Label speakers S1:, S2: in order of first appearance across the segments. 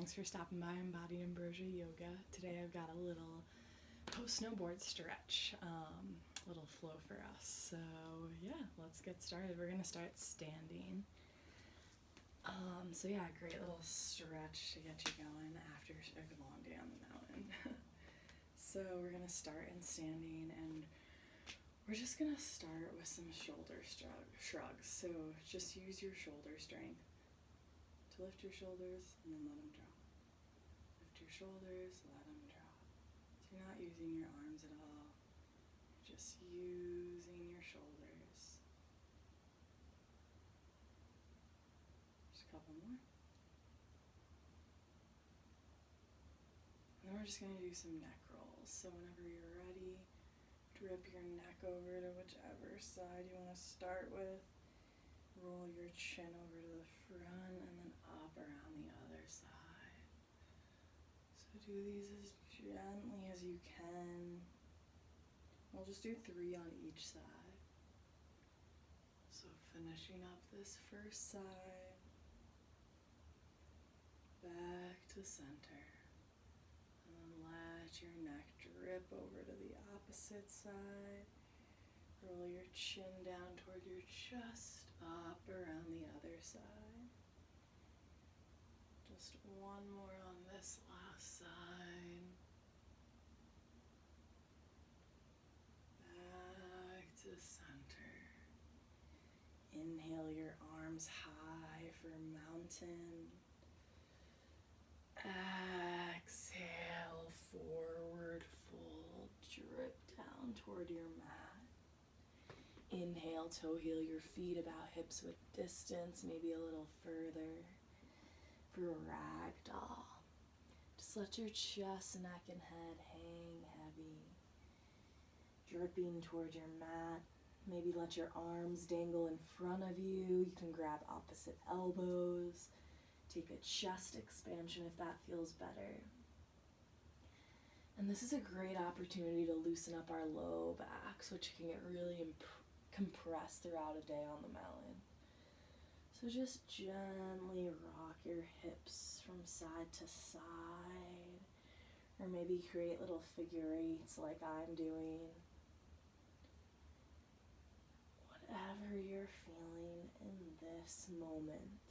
S1: Thanks for stopping by Embodied Ambrosia Yoga. Today I've got a little post-snowboard stretch, little flow for us. So yeah, let's get started. We're gonna start standing. So yeah, great little stretch to get you going after a long day on the mountain. So we're gonna start in standing, and we're just gonna start with some shoulder shrugs. So just use your shoulder strength to lift your shoulders and then let them drop. Lift your shoulders, let them drop. So you're not using your arms at all. You're just using your shoulders. Just a couple more. And then we're just going to do some neck rolls. So whenever you're ready, drip your neck over to whichever side you want to start with. Roll your chin over to the front and then up around the other side. So do these as gently as you can. We'll just do 3 on each side. So finishing up this first side, back to center, and then let your neck drip over to the opposite side. Roll your chin down toward your chest, up around the other side. Just one more on this last side. Back to center. Inhale your arms high for mountain. Exhale, forward fold, drip down toward your mat. Inhale, toe heel your feet about hips width distance, maybe a little further for ragdoll. Just let your chest, neck, and head hang heavy. Dripping toward your mat. Maybe let your arms dangle in front of you. You can grab opposite elbows. Take a chest expansion if that feels better. And this is a great opportunity to loosen up our low backs, which can get really compressed throughout a day on the mountain. So just gently rock your hips from side to side, or maybe create little figure eights like I'm doing. Whatever you're feeling in this moment.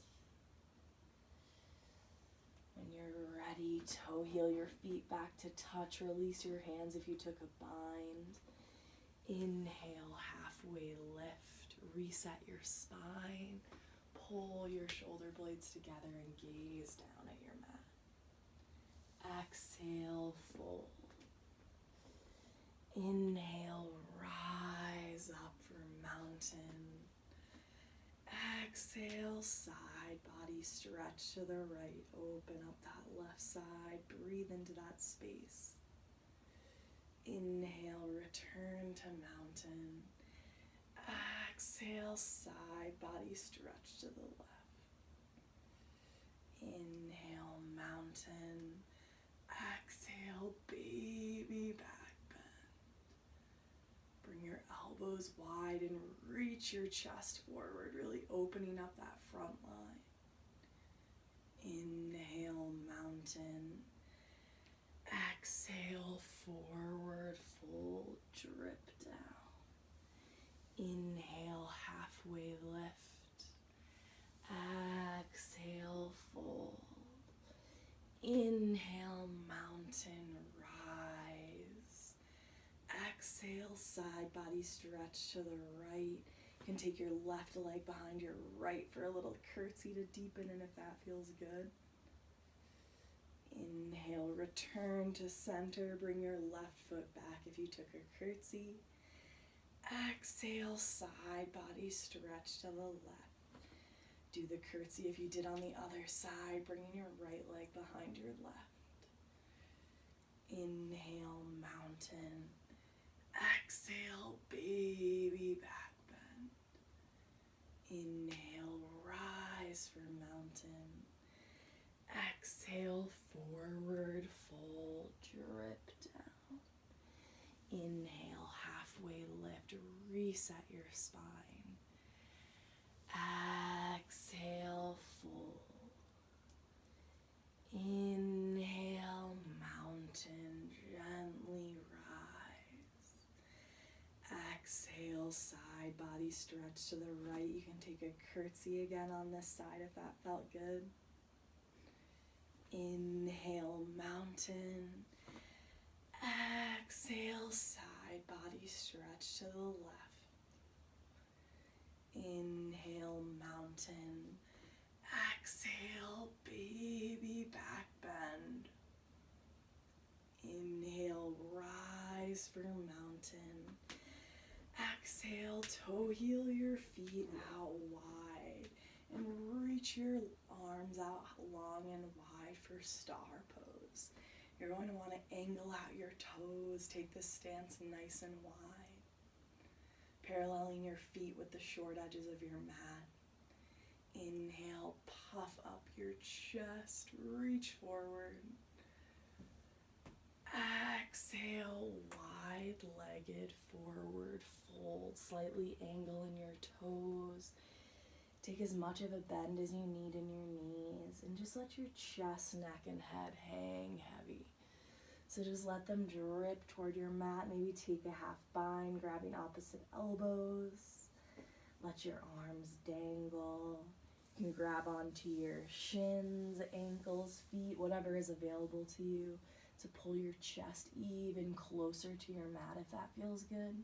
S1: When you're ready, toe heel your feet back to touch. Release your hands if you took a bind. Inhale, halfway lift. Reset your spine. Pull your shoulder blades together and gaze down at your mat. Exhale, fold. Inhale, rise up for mountain. Exhale, side body stretch to the right. Open up that left side. Breathe into that space. Inhale, return to mountain. Exhale, side body stretch to the left. Inhale, mountain. Exhale, baby back bend. Bring your elbows wide and reach your chest forward, really opening up that front line. Inhale, mountain. Exhale, forward fold, drip down. Inhale, halfway lift. Exhale, fold. Inhale, mountain, rise. Exhale, side body stretch to the right. You can take your left leg behind your right for a little curtsy to deepen in if that feels good. Inhale, return to center. Bring your left foot back if you took a curtsy. Exhale, side body stretch to the left. Do the curtsy if you did on the other side, bringing your right leg behind your left. Inhale, mountain. Exhale, baby back bend. Inhale, rise for mountain. Exhale, forward fold, drip down. Inhale, halfway lift, reset your spine. Exhale, fold. Inhale, stretch to the right. You can take a curtsy again on this side if that felt good. Inhale, mountain. Exhale, side body stretch to the left. Inhale, mountain. Exhale, baby back bend. Inhale, rise for mountain. Exhale, toe heel your feet out wide and reach your arms out long and wide for star pose. You're going to want to angle out your toes, take this stance nice and wide, paralleling your feet with the short edges of your mat. Inhale, puff up your chest, reach forward. Exhale, wide-legged forward fold, slightly angle in your toes. Take as much of a bend as you need in your knees and just let your chest, neck, and head hang heavy. So just let them drip toward your mat. Maybe take a half bind, grabbing opposite elbows. Let your arms dangle. You can grab onto your shins, ankles, feet, whatever is available to you to pull your chest even closer to your mat if that feels good.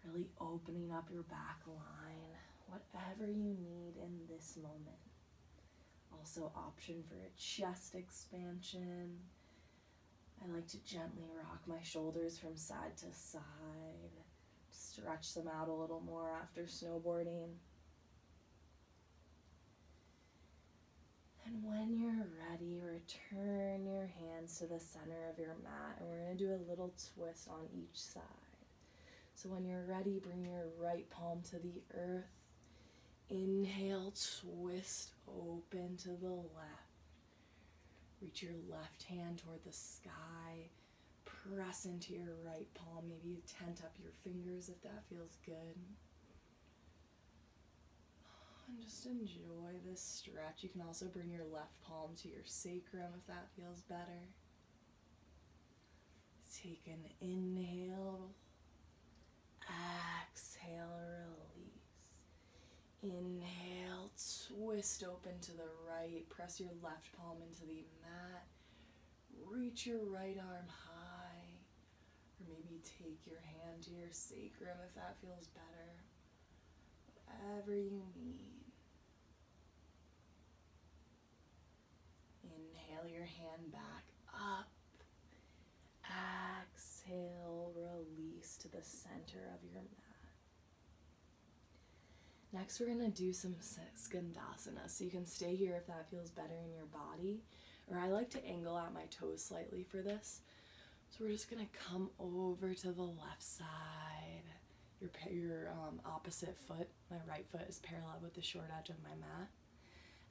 S1: Really opening up your back line, whatever you need in this moment. Also option for a chest expansion. I like to gently rock my shoulders from side to side, stretch them out a little more after snowboarding. And when you're ready, return your hands to the center of your mat, and we're going to do a little twist on each side. So when you're ready, bring your right palm to the earth. Inhale, twist open to the left. Reach your left hand toward the sky. Press into your right palm. Maybe you tent up your fingers if that feels good. And just enjoy this stretch. You can also bring your left palm to your sacrum if that feels better. Take an inhale. Exhale, release. Inhale, twist open to the right. Press your left palm into the mat. Reach your right arm high. Or maybe take your hand to your sacrum if that feels better. Whatever you need. Inhale your hand back up. Exhale, release to the center of your mat. Next, we're going to do some skandasana. So you can stay here if that feels better in your body. Or I like to angle out my toes slightly for this. So we're just going to come over to the left side. Your opposite foot, my right foot, is parallel with the short edge of my mat.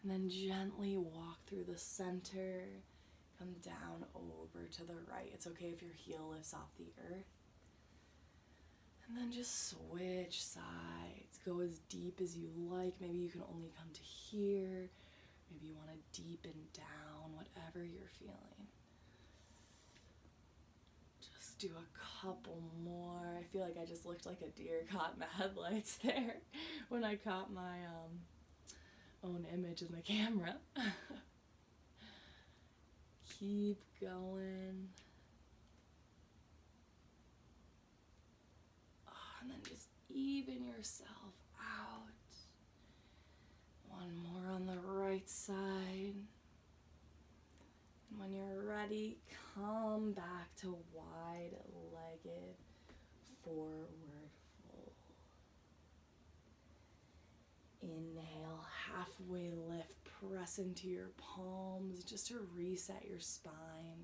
S1: And then gently walk through the center, come down over to the right. It's okay if your heel lifts off the earth. And then just switch sides. Go as deep as you like. Maybe you can only come to here. Maybe you want to deepen down, whatever you're feeling. Just do a couple more. I feel like I just looked like a deer caught in the headlights there when I caught my own image in the camera. Keep going. And then just even yourself out. One more on the right side. And when you're ready, come back to wide-legged forward fold. Inhale, halfway lift, press into your palms just to reset your spine.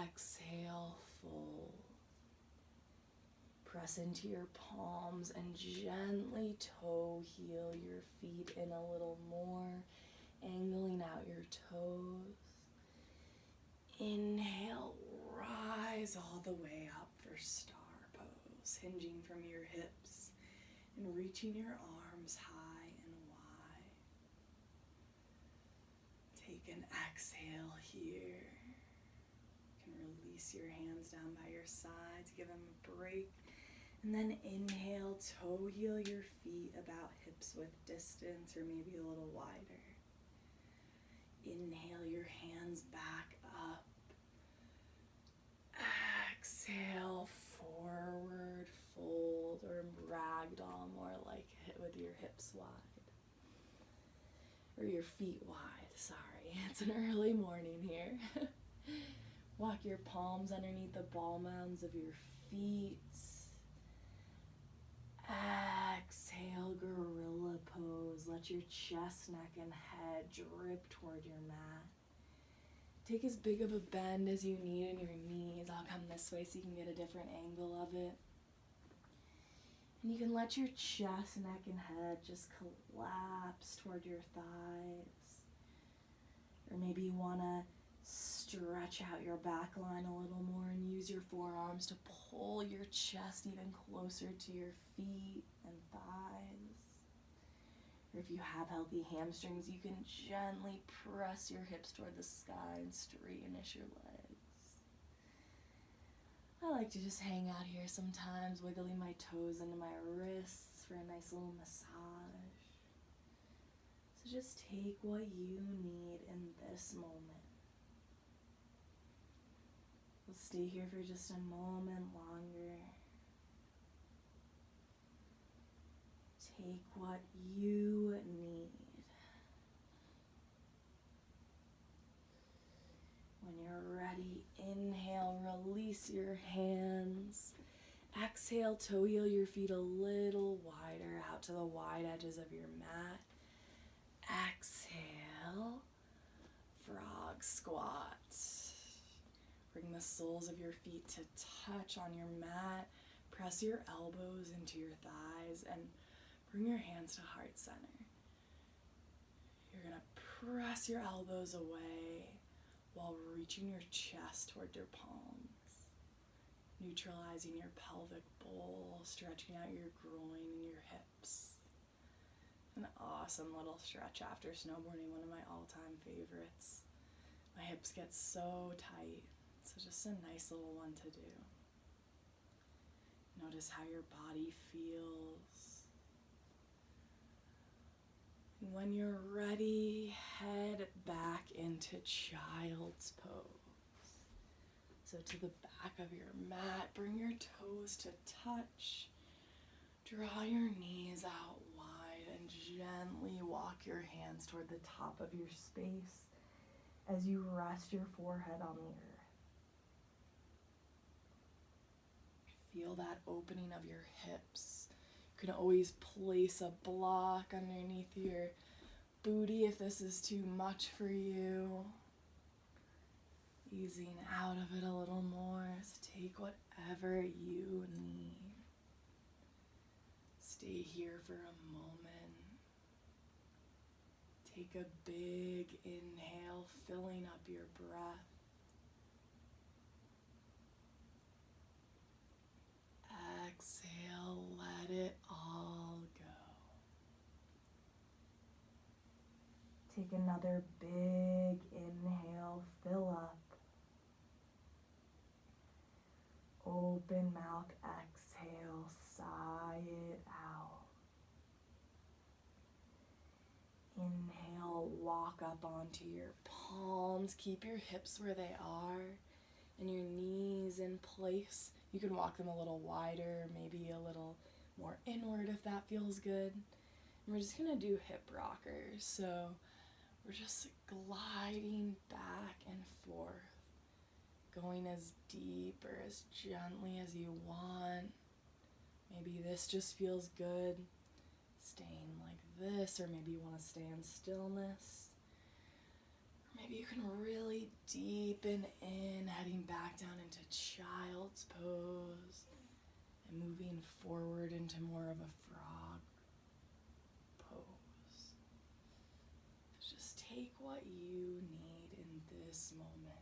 S1: Exhale, fold. Press into your palms and gently toe heel your feet in a little more, angling out your toes. Inhale, rise all the way up for star pose, hinging from your hips and reaching your arms high and wide. Take an exhale here. You can release your hands down by your sides, give them a break. And then inhale, toe heel your feet about hips width distance or maybe a little wider. Inhale your hands back up. Exhale, forward fold or ragdoll, more like with your hips wide. Or your feet wide, sorry. It's an early morning here. Walk your palms underneath the ball mounds of your feet. Exhale, gorilla pose. Let your chest, neck, and head drip toward your mat. Take as big of a bend as you need in your knees. I'll come this way so you can get a different angle of it. And you can let your chest, neck, and head just collapse toward your thighs. Or maybe you want to stretch out your back line a little more and use your forearms to pull your chest even closer to your feet and thighs. Or if you have healthy hamstrings, you can gently press your hips toward the sky and straightenish your legs. I like to just hang out here sometimes, wiggling my toes into my wrists for a nice little massage. So just take what you need in this moment. We'll stay here for just a moment longer. Take what you need. When you're ready, inhale, release your hands. Exhale, toe heel your feet a little wider out to the wide edges of your mat. Exhale, frog squat. Bring the soles of your feet to touch on your mat. Press your elbows into your thighs and bring your hands to heart center. You're going to press your elbows away while reaching your chest toward your palms, neutralizing your pelvic bowl, stretching out your groin and your hips. An awesome little stretch after snowboarding, one of my all-time favorites. My hips get so tight, so just a nice little one to do. Notice how your body feels. And when you're ready, head back into child's pose. So to the back of your mat, bring your toes to touch. Draw your knees out wide and gently walk your hands toward the top of your space as you rest your forehead on the earth. Feel that opening of your hips. You can always place a block underneath your booty if this is too much for you. Easing out of it a little more. So take whatever you need. Stay here for a moment. Take a big inhale, filling up your breath. Exhale, let it all go. Take another big inhale, fill up. Open mouth, exhale, sigh it out. Inhale, walk up onto your palms. Keep your hips where they are and your knees in place. You can walk them a little wider, maybe a little more inward if that feels good. And we're just gonna do hip rockers. So we're just gliding back and forth, going as deep or as gently as you want. Maybe this just feels good, staying like this, or maybe you want to stay in stillness. Or maybe you can really deepen in, heading back down into child's pose and moving forward into more of a frog pose. Just take what you need in this moment.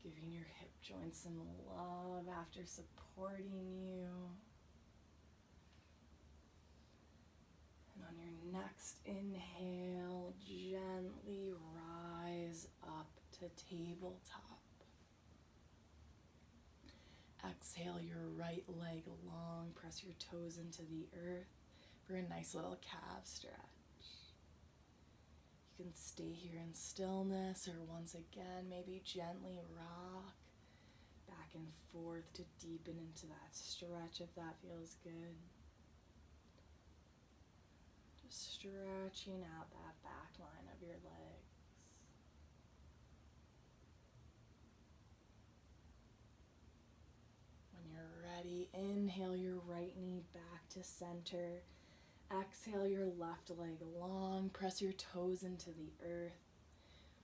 S1: Giving your hip joints some love after supporting you. And on your next inhale, gently rise up to tabletop. Exhale your right leg long. Press your toes into the earth for a nice little calf stretch. You can stay here in stillness, or once again, maybe gently rock back and forth to deepen into that stretch if that feels good. Just stretching out that back line of your legs. When you're ready, inhale your right knee back to center. Exhale your left leg long. Press your toes into the earth.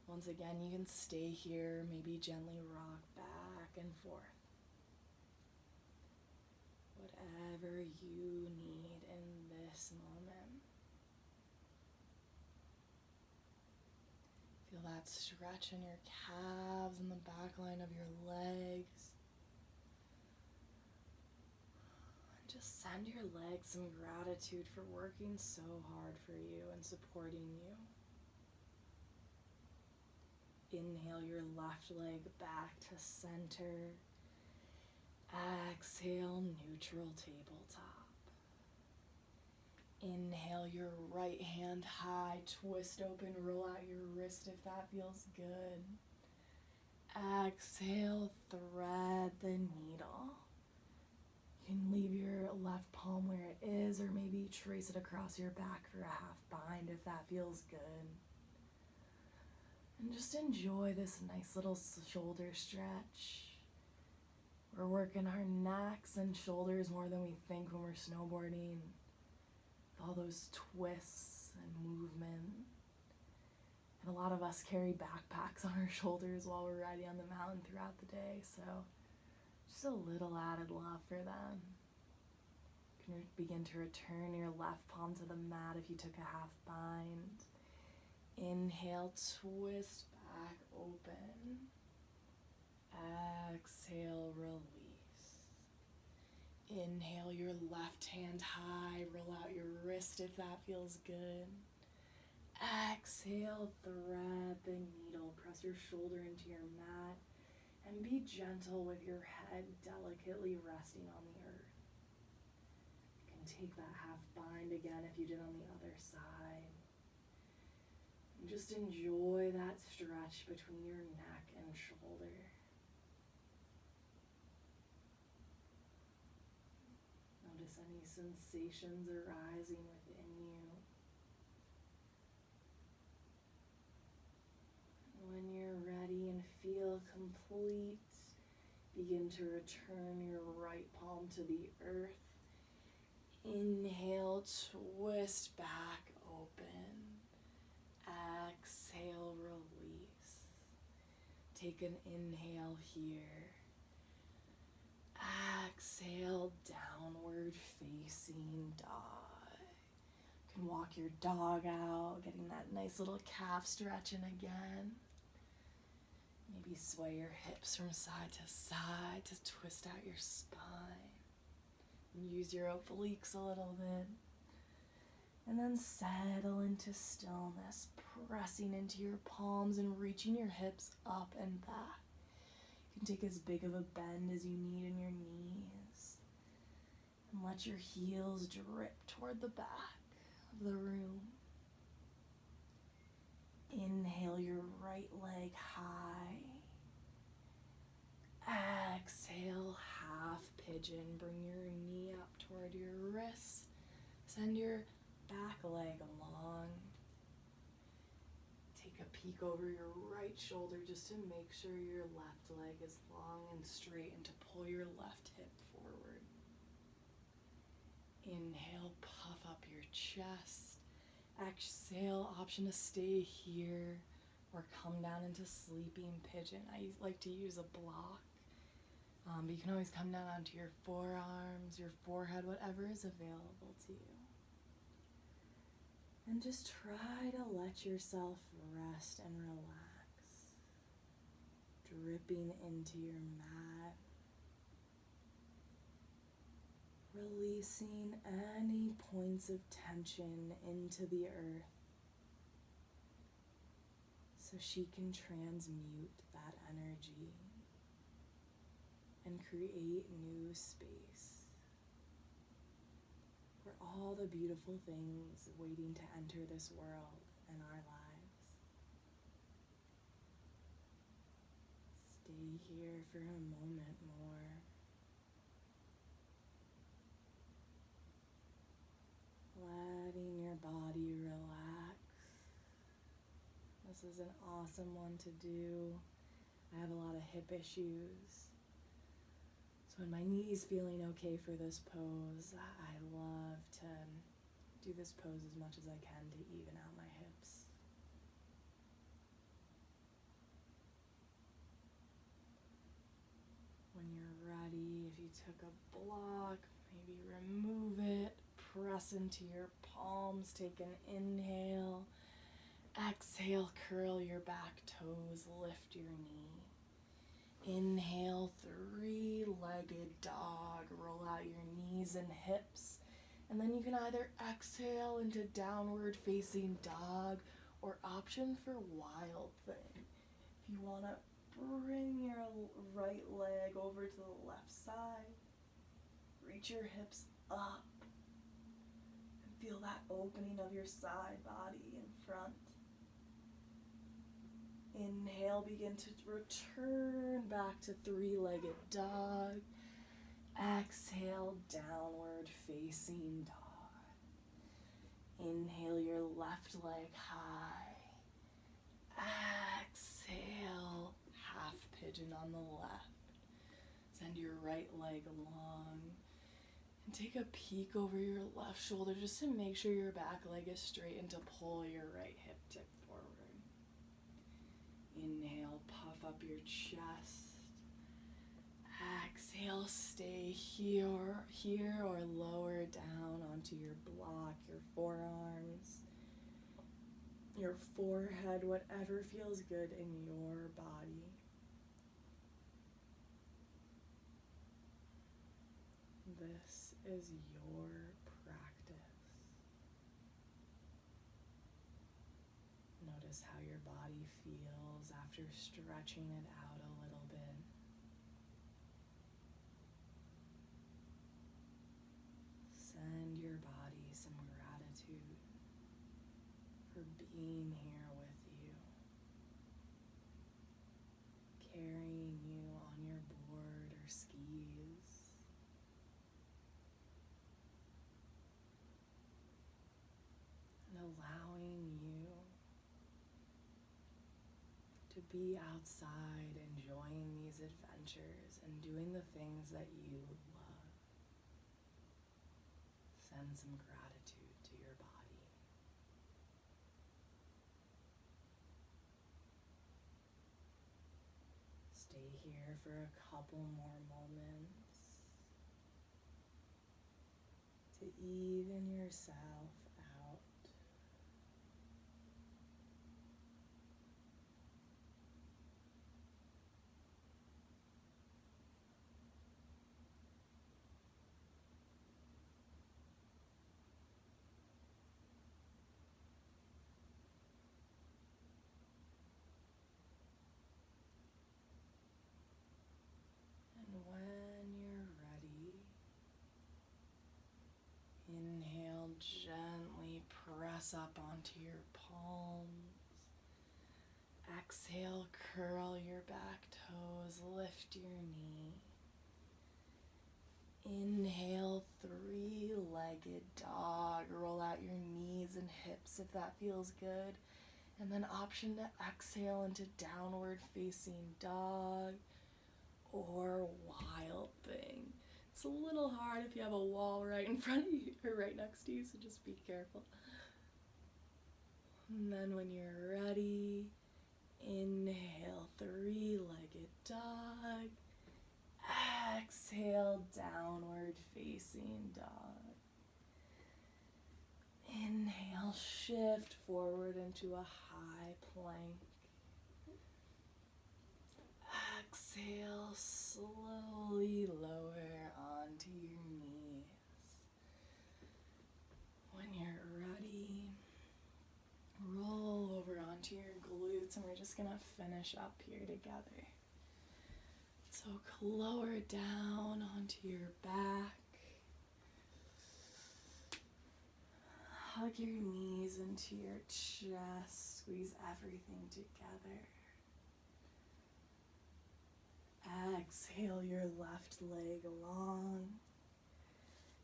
S1: Once again, you can stay here, maybe gently rock back and forth. Whatever you need in this moment. Feel that stretch in your calves and the back line of your legs. Just send your legs some gratitude for working so hard for you and supporting you. Inhale your left leg back to center. Exhale, neutral tabletop. Inhale your right hand high, twist open, roll out your wrist if that feels good. Exhale, thread the needle. You can leave your left palm where it is, or maybe trace it across your back for a half bind if that feels good. And just enjoy this nice little shoulder stretch. We're working our necks and shoulders more than we think when we're snowboarding. All those twists and movement. And a lot of us carry backpacks on our shoulders while we're riding on the mountain throughout the day, so just a little added love for them. You can begin to return your left palm to the mat if you took a half bind. Inhale, twist back open. Exhale, release. Inhale your left hand high, roll out your wrist if that feels good. Exhale, thread the needle, press your shoulder into your mat, and be gentle with your head delicately resting on the earth. You can take that half bind again if you did on the other side. And just enjoy that stretch between your neck and shoulder. Notice any sensations arising within you. When you're ready and feel complete, begin to return your right palm to the earth. Inhale, twist back open. Exhale, release. Take an inhale here. Exhale, downward facing dog. You can walk your dog out, getting that nice little calf stretching again. Maybe sway your hips from side to side to twist out your spine. And use your obliques a little bit. And then settle into stillness, pressing into your palms and reaching your hips up and back. You can take as big of a bend as you need in your knees. And let your heels drip toward the back of the room. Inhale your right leg high. Exhale, half pigeon. Bring your knee up toward your wrist. Send your back leg along. Take a peek over your right shoulder just to make sure your left leg is long and straight, and to pull your left hip forward. Inhale, puff up your chest. Exhale, option to stay here or come down into sleeping pigeon. I like to use a block, but you can always come down onto your forearms, your forehead, whatever is available to you. And just try to let yourself rest and relax, dripping into your mat, releasing any points of tension into the earth so she can transmute that energy and create new space for all the beautiful things waiting to enter this world and our lives. Stay here for a moment more. Letting your body relax. This is an awesome one to do. I have a lot of hip issues. So when my knee's feeling okay for this pose, I love to do this pose as much as I can to even out my hips. When you're ready, if you took a block, maybe remove it, press into your palms, take an inhale. Exhale, curl your back toes, lift your knee. Inhale, three-legged dog, roll out your knees and hips. And then you can either exhale into downward facing dog or option for wild thing. If you want to bring your right leg over to the left side, reach your hips up, and feel that opening of your side body in front. Inhale, begin to return back to three-legged dog. Exhale, downward facing dog. Inhale your left leg high. Exhale, half pigeon on the left. Send your right leg long. And take a peek over your left shoulder just to make sure your back leg is straight and to pull your right hip tip forward. Inhale, puff up your chest. Exhale, stay here or lower down onto your block, your forearms, your forehead, whatever feels good in your body. This is your practice. Notice how your body feels after stretching it out a little bit. Send your body some gratitude for being here with you, carrying you on your board or skis. And allowing you to be outside, enjoying these adventures and doing the things that you love. Send some gratitude to your body. Stay here for a couple more moments to even yourself out. And when you're ready, inhale, gently press up onto your palms. Exhale, curl your back toes, lift your knee. Inhale, three-legged dog. Roll out your knees and hips if that feels good. And then option to exhale into downward facing dog or wild thing. It's a little hard if you have a wall right in front of you or right next to you, so just be careful. And then when you're ready, inhale, three-legged dog. Exhale, downward facing dog. Inhale, shift forward into a high plank. Exhale, slowly lower onto your knees. When you're ready, roll over onto your glutes, and we're just gonna finish up here together. So So lower down onto your back. Hug your knees into your chest. Squeeze everything together. Exhale your left leg long.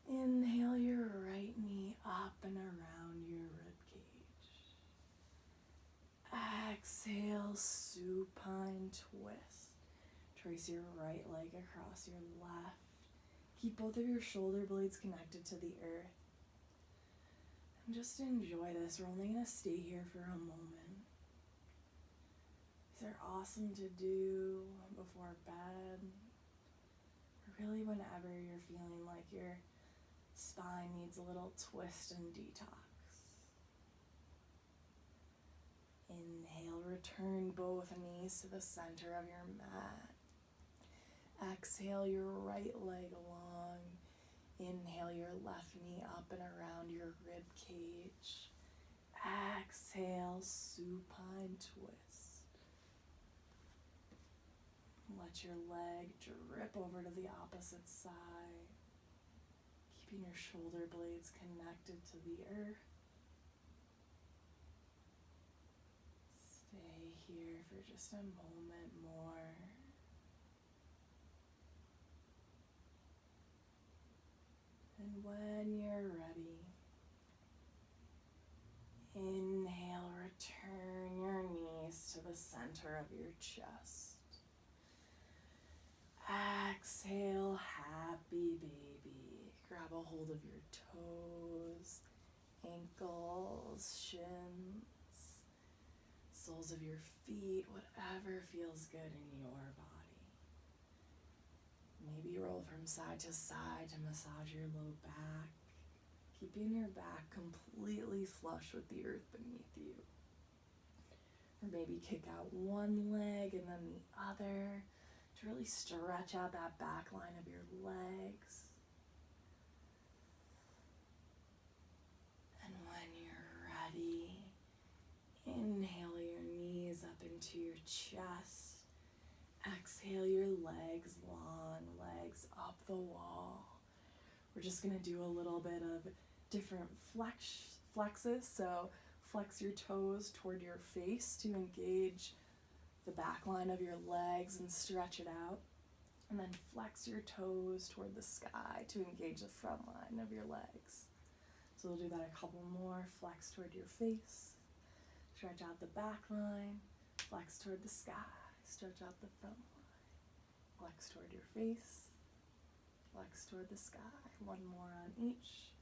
S1: Inhale your right knee up and around your rib cage. Exhale, supine twist. Trace your right leg across your left. Keep both of your shoulder blades connected to the earth. And just enjoy this. We're only going to stay here for a moment. These are awesome to do before bed. Or really whenever you're feeling like your spine needs a little twist and detox. Inhale, return both knees to the center of your mat. Exhale your right leg long. Inhale your left knee up and around your rib cage. Exhale, supine twist. Let your leg drip over to the opposite side, keeping your shoulder blades connected to the earth. Stay here for just a moment more. And when you're ready, inhale, return your knees to the center of your chest. Exhale, happy baby. Grab a hold of your toes, ankles, shins, soles of your feet, whatever feels good in your body. Maybe roll from side to side to massage your low back, keeping your back completely flush with the earth beneath you. Or maybe kick out one leg and then the other to really stretch out that back line of your legs. And when you're ready, inhale your knees up into your chest. Exhale your legs long, legs up the wall. We're just going to do a little bit of different flexes. So flex your toes toward your face to engage the back line of your legs and stretch it out. And then flex your toes toward the sky to engage the front line of your legs. So we'll do that a couple more. Flex toward your face, stretch out the back line, flex toward the sky. Stretch out the front line. Flex toward your face. Flex toward the sky. One more on each.